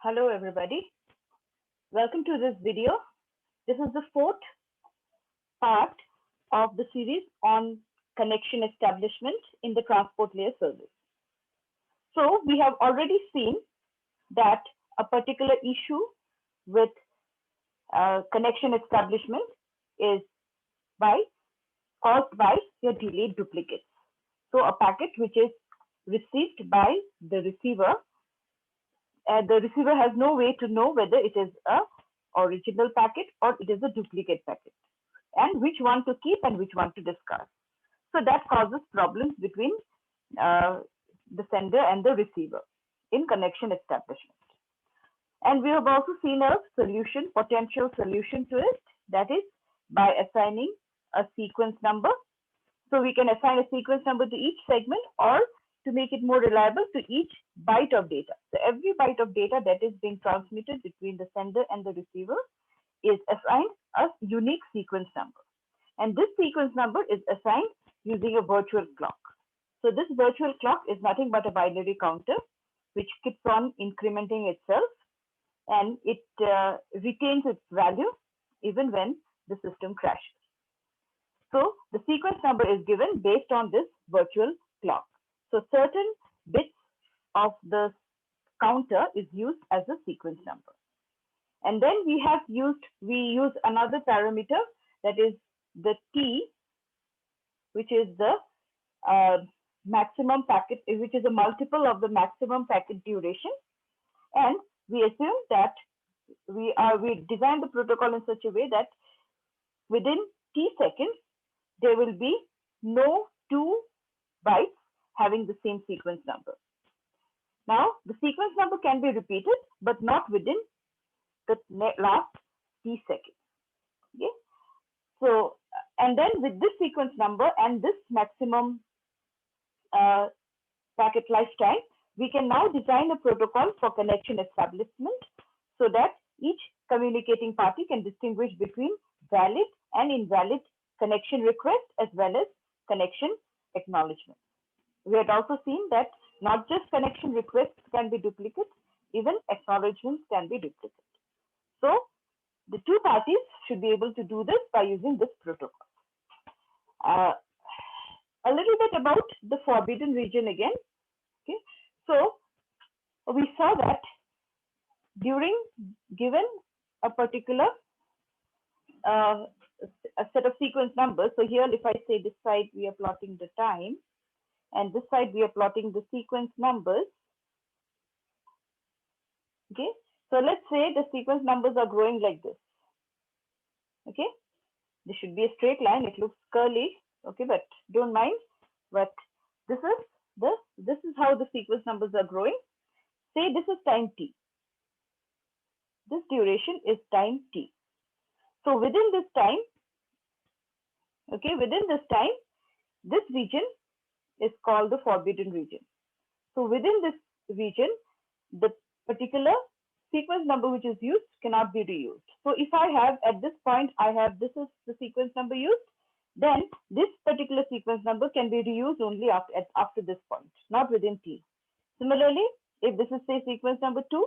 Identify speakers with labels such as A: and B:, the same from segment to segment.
A: Hello everybody, welcome to this video. This is the fourth part of the series on connection establishment in the transport layer service. So we have already seen that a particular issue with connection establishment is caused by your delayed duplicates. So a packet which is received by the receiver has no way to know whether it is a original packet or it is a duplicate packet, and which one to keep and which one to discard. So that causes problems between uh, the sender and the receiver in connection establishment. And we have also seen a potential solution to it, that is by assigning a sequence number. So we can assign a sequence number to each segment, or to make it more reliable, to each byte of data. So every byte of data that is being transmitted between the sender and the receiver is assigned a unique sequence number. And this sequence number is assigned using a virtual clock. So this virtual clock is nothing but a binary counter which keeps on incrementing itself, and it retains its value even when the system crashes. So the sequence number is given based on this virtual clock. So certain bits of the counter is used as a sequence number. And then we use another parameter, that is the T, which is the maximum packet, which is a multiple of the maximum packet duration. And we assume that we design the protocol in such a way that within T seconds, there will be no two bytes having the same sequence number. Now, the sequence number can be repeated, but not within the last T seconds. Okay. So, and then with this sequence number and this maximum packet lifetime, we can now design a protocol for connection establishment so that each communicating party can distinguish between valid and invalid connection request as well as connection acknowledgement. We had also seen that not just connection requests can be duplicate, even acknowledgements can be duplicate. So the two parties should be able to do this by using this protocol. A little bit about the forbidden region again. Okay, so we saw that given a particular a set of sequence numbers. So here, if I say this side we are plotting the time, and this side we are plotting the sequence numbers. Okay, so let's say the sequence numbers are growing like this. Okay, this should be a straight line. It looks curly. Okay, but don't mind. But this is how the sequence numbers are growing. Say this is time t. This duration is time t. So within this time, this region is called the forbidden region. So within this region, the particular sequence number which is used cannot be reused. So if I have at this point, this is the sequence number used, then this particular sequence number can be reused only after this point, not within t. Similarly, if this is say sequence number 2,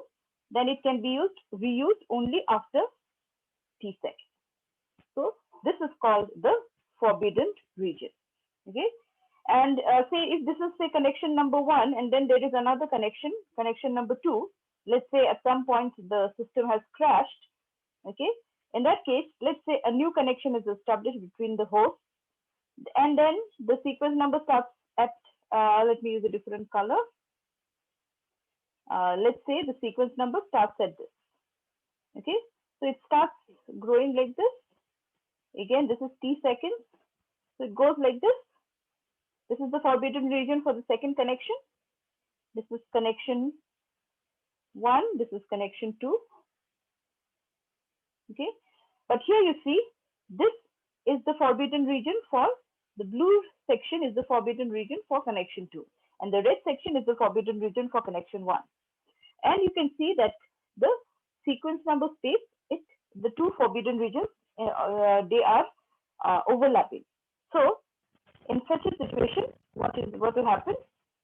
A: then it can be reused only after t seconds. So this is called the forbidden region. Okay, and say if this is say connection number 1, and then there is another connection number 2. Let's say at some point the system has crashed. Okay, in that case, let's say a new connection is established between the host, and then the sequence number starts at let me use a different color. Let's say the sequence number starts at this. Okay, so it starts growing like this. Again, this is t seconds. So it goes like this. This is the forbidden region for the second connection. This is connection 1. This is connection 2. Okay, but here you see this is the forbidden region for the blue section is the forbidden region for connection 2, and the red section is the forbidden region for connection 1. And you can see that the sequence number space, the two forbidden regions, they are overlapping. So in such a situation, what will happen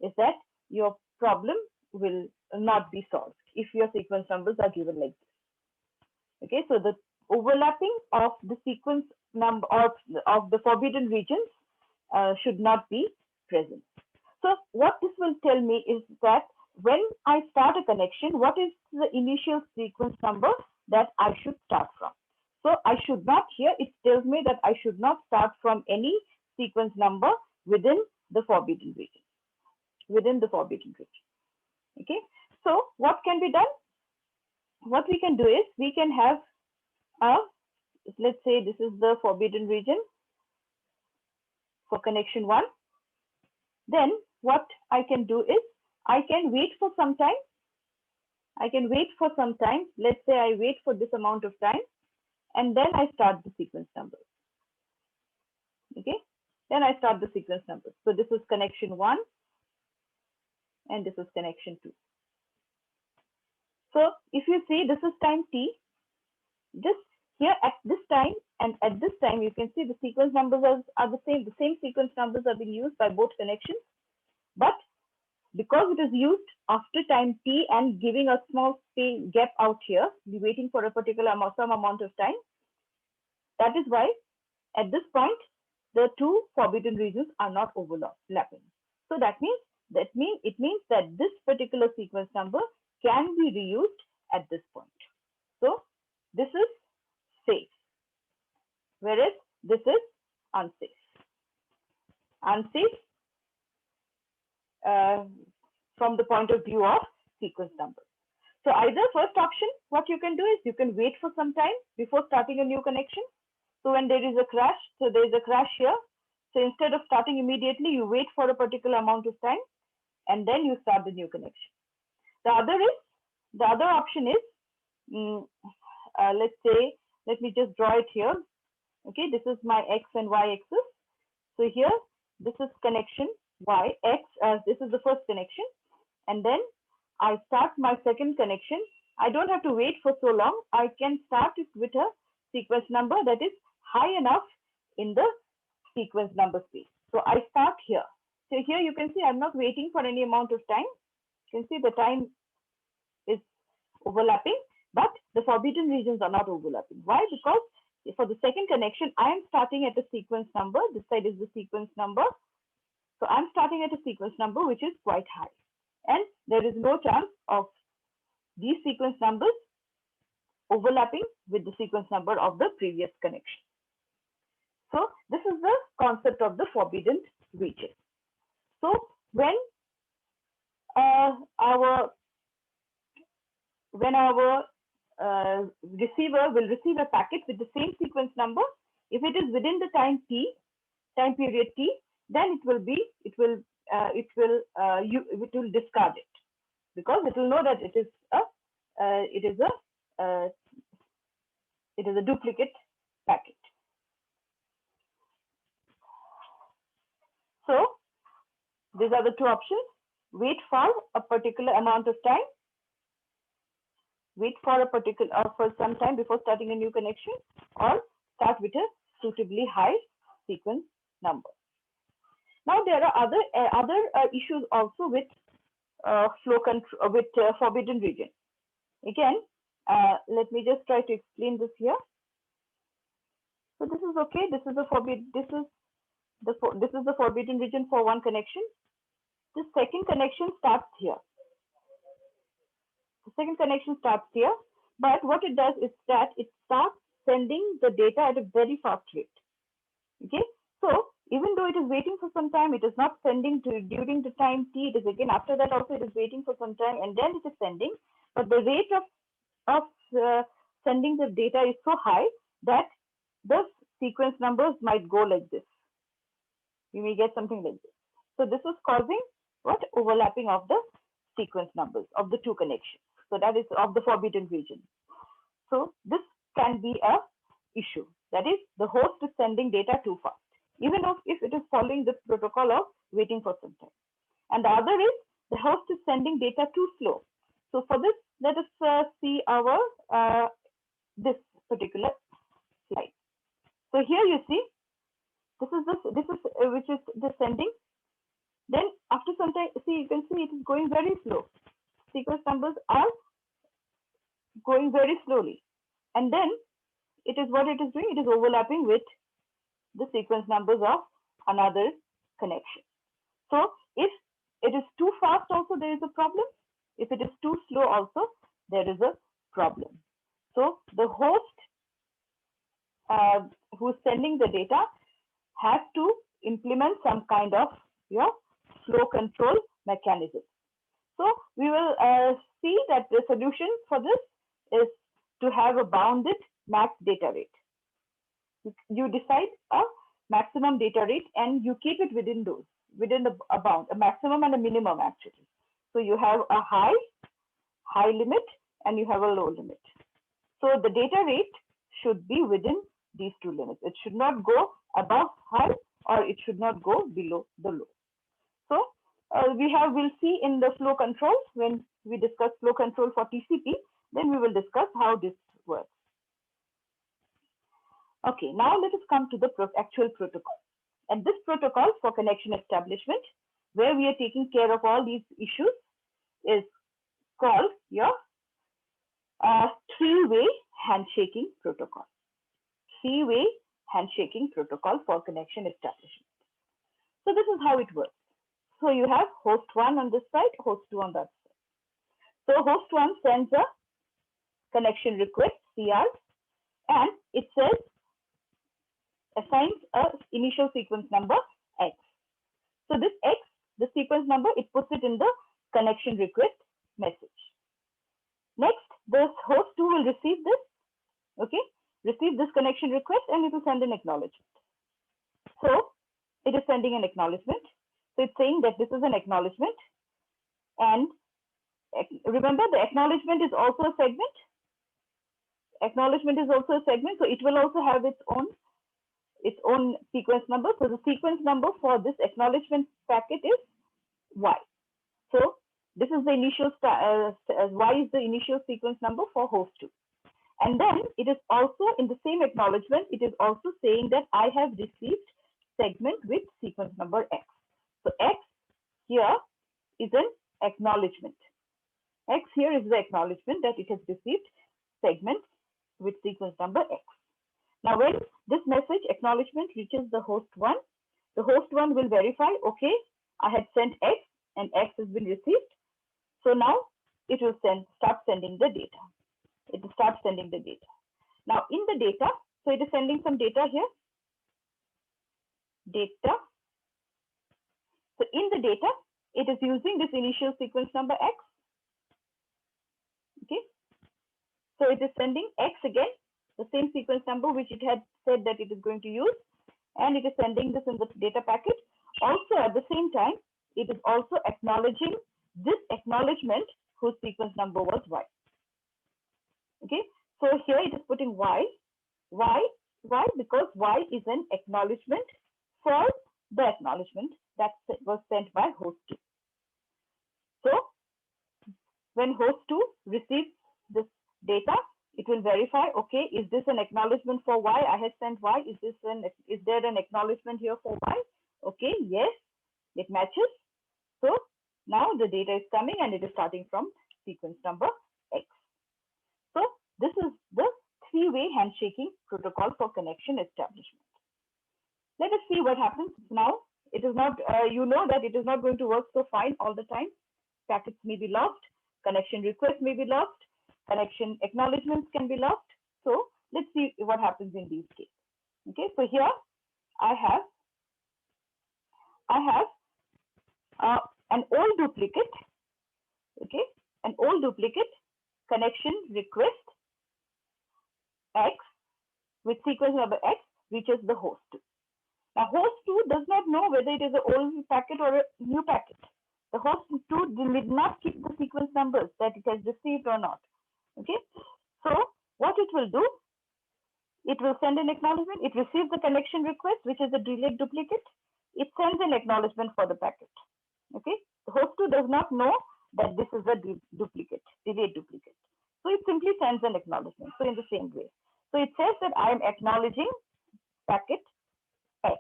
A: is that your problem will not be solved. if your sequence numbers are given like this. Okay, so the overlapping of the sequence number of the forbidden regions should not be present. So what this will tell me is that when I start a connection, what is the initial sequence number that I should start from? So I should not here, it tells me that I should not start from any sequence number within the forbidden region, Okay, so what can be done? What we can do is we can have a, let's say this is the forbidden region for connection 1. Then what I can do is I can wait for some time. Let's say I wait for this amount of time, and then I start the sequence numbers. Okay, then I start the sequence numbers. So this is connection 1, and this is connection 2. So if you see, this is time t. This here at this time and at this time, you can see the sequence numbers are the same. The same sequence numbers are being used by both connections, but because it is used after time t and giving a small space gap out here, be waiting for a particular some amount of time. That is why at this point, the two forbidden regions are not overlapping. So it means that this particular sequence number can be reused at this point. So this is safe, whereas this is unsafe. Unsafe from the point of view of sequence numbers. So either first option, what you can do is you can wait for some time before starting a new connection. So when there is a crash, so there is a crash here. So instead of starting immediately, you wait for a particular amount of time and then you start the new connection. The other option is, let's say, let me just draw it here. Okay, this is my X and Y axis. So here, this is connection Y, X, this is the first connection. And then I start my second connection. I don't have to wait for so long. I can start it with a sequence number that is high enough in the sequence number space. So I start here. So here you can see I'm not waiting for any amount of time. You can see the time is overlapping, but the forbidden regions are not overlapping. Why? Because for the second connection, I am starting at a sequence number. This side is the sequence number. So I'm starting at a sequence number which is quite high. And there is no chance of these sequence numbers overlapping with the sequence number of the previous connection. So this is the concept of the forbidden region. So when our receiver will receive a packet with the same sequence number, if it is within the time period t, then it will discard it, because it will know that it is a duplicate packet. So these are the two options: wait for a particular amount of time, wait for for some time before starting a new connection, or start with a suitably high sequence number. Now there are other issues also with flow control with forbidden region. Again, let me just try to explain this here. So this is okay. This is the forbidden region for one connection. The second connection starts here. The second connection starts here, but what it does is that it starts sending the data at a very fast rate. Okay, so even though it is waiting for some time, it is not sending during the time t. It is again after that also it is waiting for some time and then it is sending. But the rate of sending the data is so high that the sequence numbers might go like this. You may get something like this. So this is causing what? Overlapping of the sequence numbers of the two connections. So that is of the forbidden region. So this can be a issue. That is, the host is sending data too fast, even if it is following the protocol of waiting for some time. And the other is the host is sending data too slow. So for this, let us see our this particular slide. So here you see, this is which is the sending. Then after some time, see, you can see it is going very slow. Sequence numbers are going very slowly. And then it is what it is doing, it is overlapping with the sequence numbers of another connection. So if it is too fast also there is a problem. If it is too slow also there is a problem. So the host who's sending the data has to implement some kind of flow control mechanism. So we will see that the solution for this is to have a bounded max data rate. You decide a maximum data rate and you keep it within those, within a bound, a maximum and a minimum actually. So you have a high limit and you have a low limit. So the data rate should be within these two limits. It should not go above high or it should not go below the low. So we'll see in the flow control when we discuss flow control for TCP, then we will discuss how this works. Okay, now let us come to the actual protocol. And this protocol for connection establishment, where we are taking care of all these issues, is called your three-way handshaking protocol. Three-way handshaking protocol for connection establishment. So this is how it works. So you have host 1 on this side, host 2 on that side. So host 1 sends a connection request, CR, and it says, assigns a initial sequence number X. So this X, the sequence number, it puts it in the connection request message. Next, the host 2 will receive this, okay, receive this connection request and it will send an acknowledgement. So it is sending an acknowledgement. So it's saying that this is an acknowledgement, and remember the acknowledgement is also a segment. Acknowledgement is also a segment, so it will also have its own sequence number. So the sequence number for this acknowledgement packet is Y. So this is the initial Y is the initial sequence number for host 2. And then it is also in the same acknowledgement, it is also saying that I have received segment with sequence number X. So X here is an acknowledgement. X here is the acknowledgement that it has received segment with sequence number X. Now when this message acknowledgement reaches the host 1, the host 1 will verify, okay, I had sent X and X has been received. So now it will start sending the data. It will start sending the data. Now in the data, so it is sending some data here. Data. So in the data, it is using this initial sequence number X. Okay. So it is sending X again, the same sequence number which it had said that it is going to use, and it is sending this in the data packet. Also at the same time, it is also acknowledging this acknowledgement whose sequence number was Y. Okay, so here it is putting Y. Why? Because Y is an acknowledgement for the acknowledgement that was sent by host 2. So when host 2 receives this data, it will verify, okay, is this an acknowledgement for Y? I have sent Y. Is there an acknowledgement here for Y? Okay, yes, it matches. So now the data is coming and it is starting from sequence number X. So this is the three-way handshaking protocol for connection establishment. Let us see what happens now. It is not, you know that it is not going to work so fine all the time. Packets may be lost, connection requests may be lost, connection acknowledgements can be lost. So let's see what happens in these cases. Okay, so here I have an old duplicate. Okay, an old duplicate connection request X with sequence number X reaches the host 2. Now host 2 does not know whether it is an old packet or a new packet. The host 2 did not keep the sequence numbers that it has received or not. Okay, so what it will do, it will send an acknowledgement. It receives the connection request, which is a delayed duplicate. It sends an acknowledgement for the packet. Okay, the host 2 does not know that this is a duplicate, delayed duplicate. So it simply sends an acknowledgement. So in the same way, so it says that I am acknowledging packet X.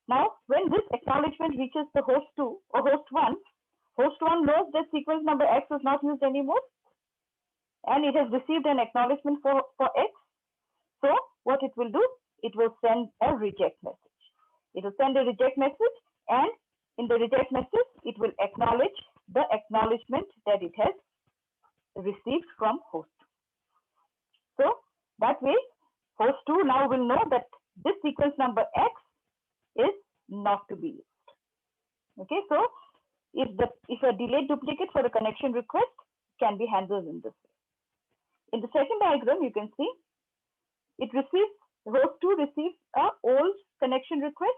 A: Now, when this acknowledgement reaches the host 2 or host 1 knows that sequence number X is not used anymore. and it has received an acknowledgement for X. So what it will do, it will send a reject message. It will send a reject message, and in the reject message, it will acknowledge the acknowledgement that it has received from host. So that way, host 2 now will know that this sequence number X is not to be used. Okay, so if a delayed duplicate for a connection request can be handled in this way. In the second diagram, you can see it receives, host 2 receives a old connection request,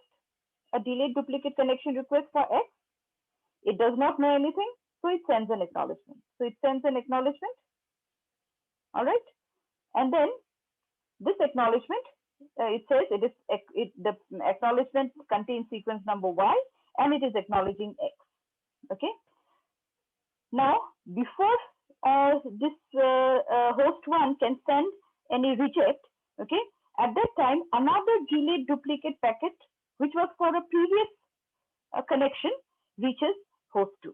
A: a delayed duplicate connection request for X. It does not know anything, so it sends an acknowledgement. So it sends an acknowledgement, all right, and then this acknowledgement, it says the acknowledgement contains sequence number Y, and it is acknowledging X. Okay. Now, before this host 1 can send any reject, okay, at that time another delayed duplicate packet, which was for a previous connection, reaches host 2.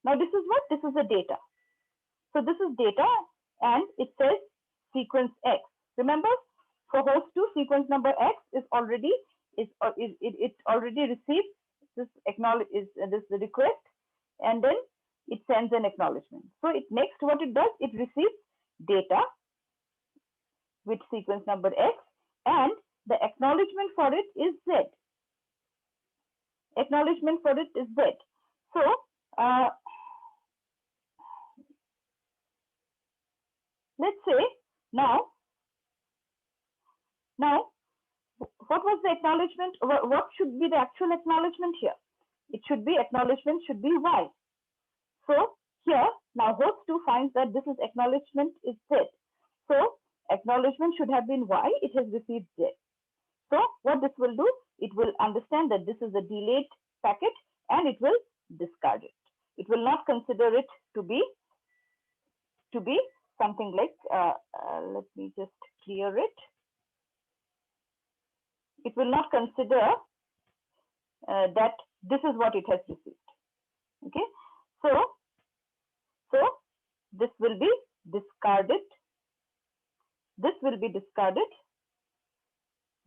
A: Now this is what? This is the data. So this is data, and it says sequence X. Remember, for host 2, sequence number X is already it already received this this request, and then it sends an acknowledgement. So it next what it does, it receives data with sequence number X, and the acknowledgement for it is Z. Acknowledgement for it is Z. So let's say now what was the acknowledgement? What should be the actual acknowledgement here? It should be acknowledgement should be Y. So here now host 2 finds that this is acknowledgement is Z. So acknowledgement should have been Y. It has received Z. So what this will do, it will understand that this is a delayed packet, and it will discard it. It will not consider it to be something like let me just clear it. It will not consider that this is what it has received. Okay, so this will be discarded. This will be discarded.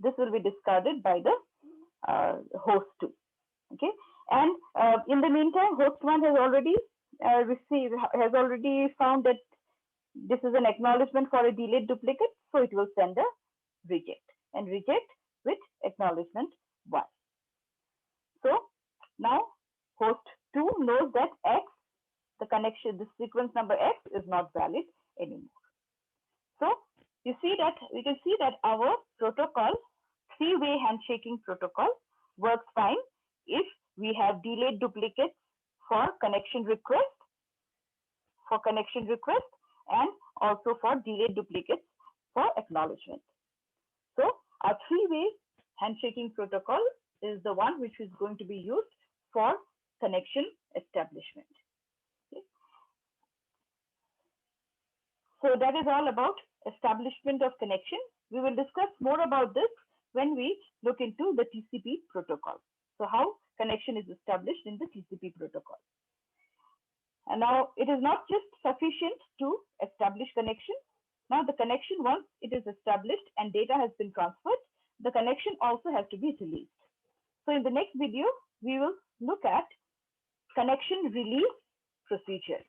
A: This will be discarded by the host 2. Okay, and in the meantime, host 1 has already found that this is an acknowledgement for a delayed duplicate, so it will send a reject, and reject with acknowledgement Y. So now host 2 knows that X, the connection, the sequence number X is not valid anymore. So you can see that our protocol, three-way handshaking protocol, works fine if we have delayed duplicates for connection request, and also for delayed duplicates for acknowledgement. So our three-way handshaking protocol is the one which is going to be used for connection establishment. Okay. So that is all about establishment of connection. We will discuss more about this when we look into the TCP protocol. So how connection is established in the TCP protocol. And now it is not just sufficient to establish connection. Now the connection, once it is established and data has been transferred, the connection also has to be released. So in the next video, we will look at connection release procedure.